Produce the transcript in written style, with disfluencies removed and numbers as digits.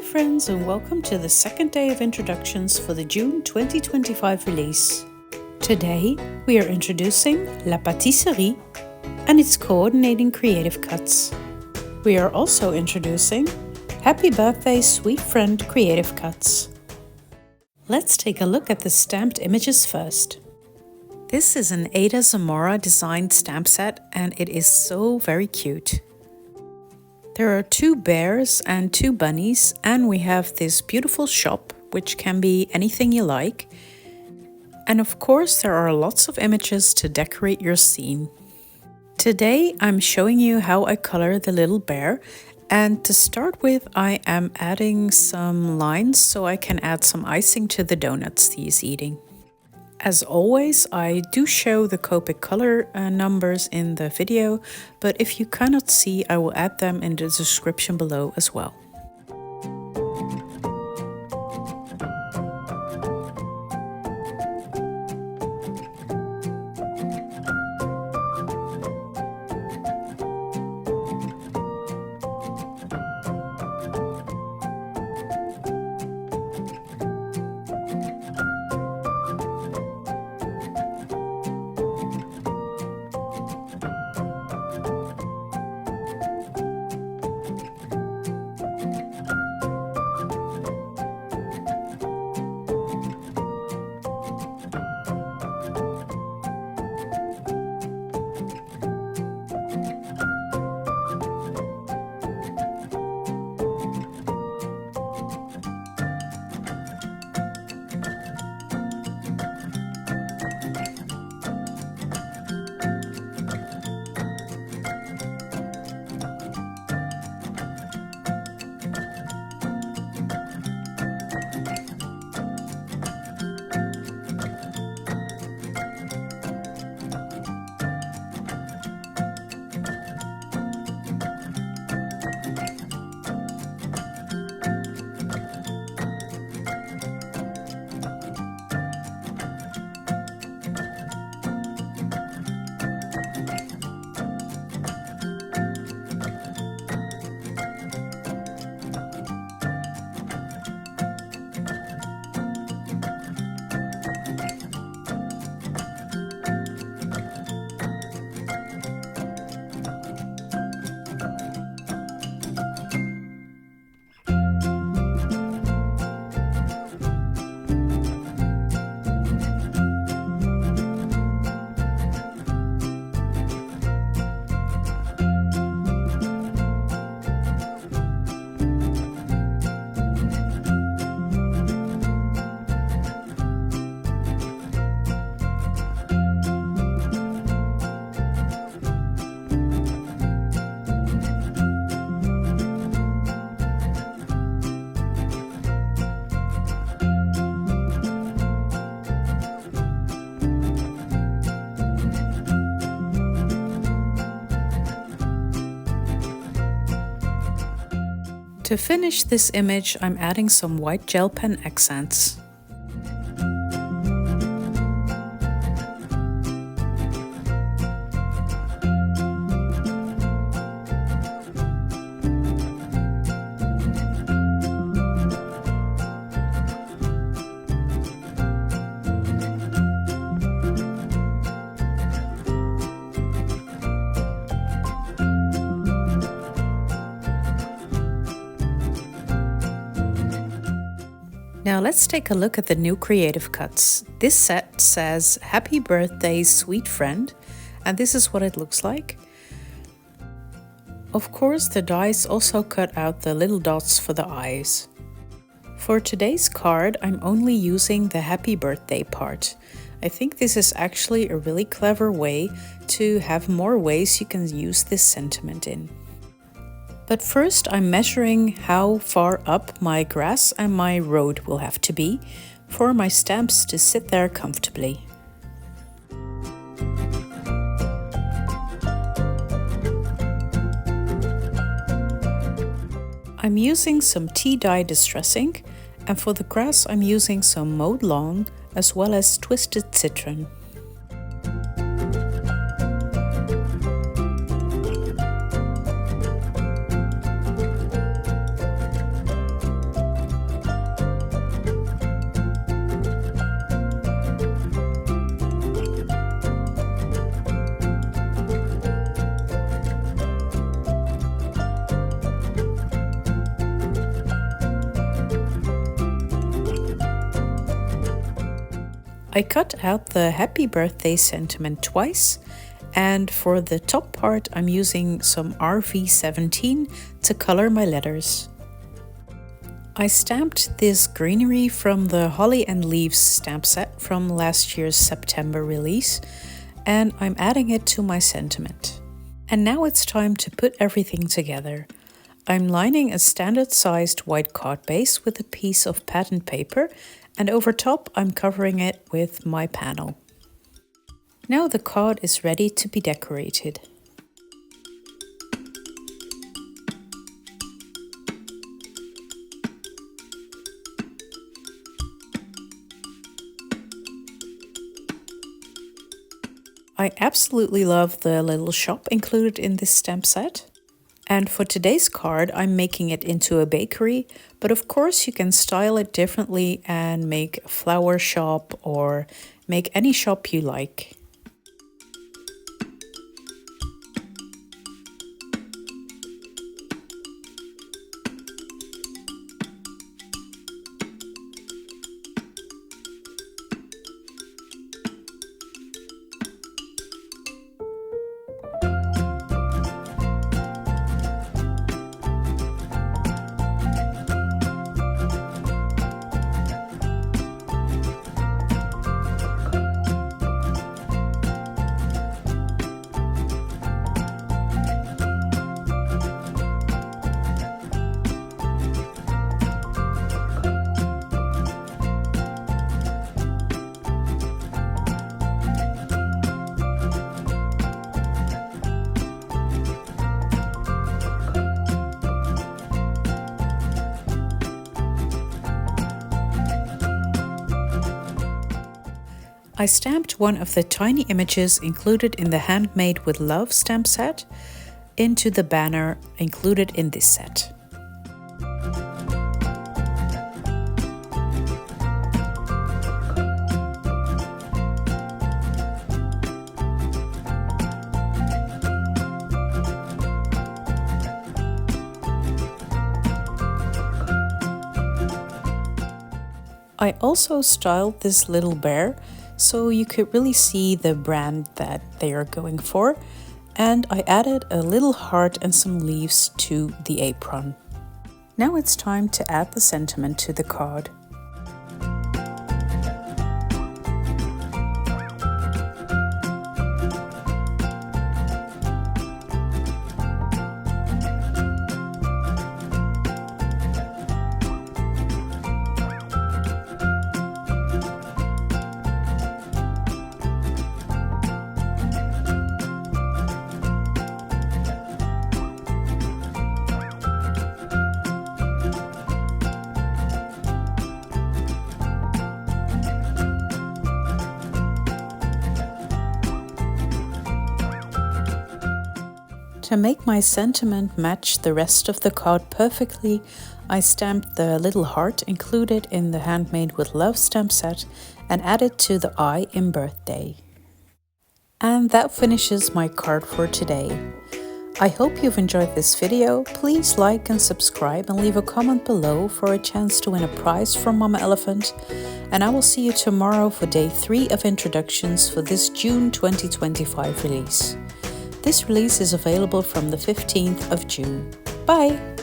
friends, and welcome to the second day of introductions for the June 2025 release. Today we are introducing La Patisserie and its coordinating creative cuts. We are also introducing Happy Birthday Sweet Friend creative cuts. Let's take a look at the stamped images first. This is an Ada Zamora designed stamp set and it is so very cute. There are 2 bears and 2 bunnies, and we have this beautiful shop, which can be anything you like. And of course, there are lots of images to decorate your scene. Today, I'm showing you how I color the little bear. And to start with, I am adding some lines so I can add some icing to the donuts he is eating. As always, I do show the Copic color numbers in the video, but if you cannot see, I will add them in the description below as well. To finish this image, I'm adding some white gel pen accents. Now let's take a look at the new creative cuts. This set says Happy Birthday Sweet Friend, and this is what it looks like. Of course, the dies also cut out the little dots for the eyes. For today's card, I'm only using the Happy Birthday part. I think this is actually a really clever way to have more ways you can use this sentiment in. But first I'm measuring how far up my grass and my road will have to be for my stamps to sit there comfortably. I'm using some tea dye distress ink, and for the grass I'm using some mowed lawn as well as twisted citron. I cut out the happy birthday sentiment twice, and for the top part I'm using some RV17 to color my letters. I stamped this greenery from the Holly and Leaves stamp set from last year's September release, and I'm adding it to my sentiment. And now it's time to put everything together. I'm lining a standard sized white card base with a piece of pattern paper, and over top I'm covering it with my panel. Now the card is ready to be decorated. I absolutely love the little shop included in this stamp set. And for today's card, I'm making it into a bakery, but of course you can style it differently and make a flower shop or make any shop you like. I stamped one of the tiny images included in the Handmade with Love stamp set into the banner included in this set. I also styled this little bear so you could really see the brand that they are going for, and I added a little heart and some leaves to the apron. Now it's time to add the sentiment to the card. To make my sentiment match the rest of the card perfectly, I stamped the little heart included in the Handmade with Love stamp set and added to the I in birthday. And that finishes my card for today. I hope you've enjoyed this video. Please like and subscribe and leave a comment below for a chance to win a prize from Mama Elephant. And I will see you tomorrow for day 3 of introductions for this June 2025 release. This release is available from the 15th of June. Bye!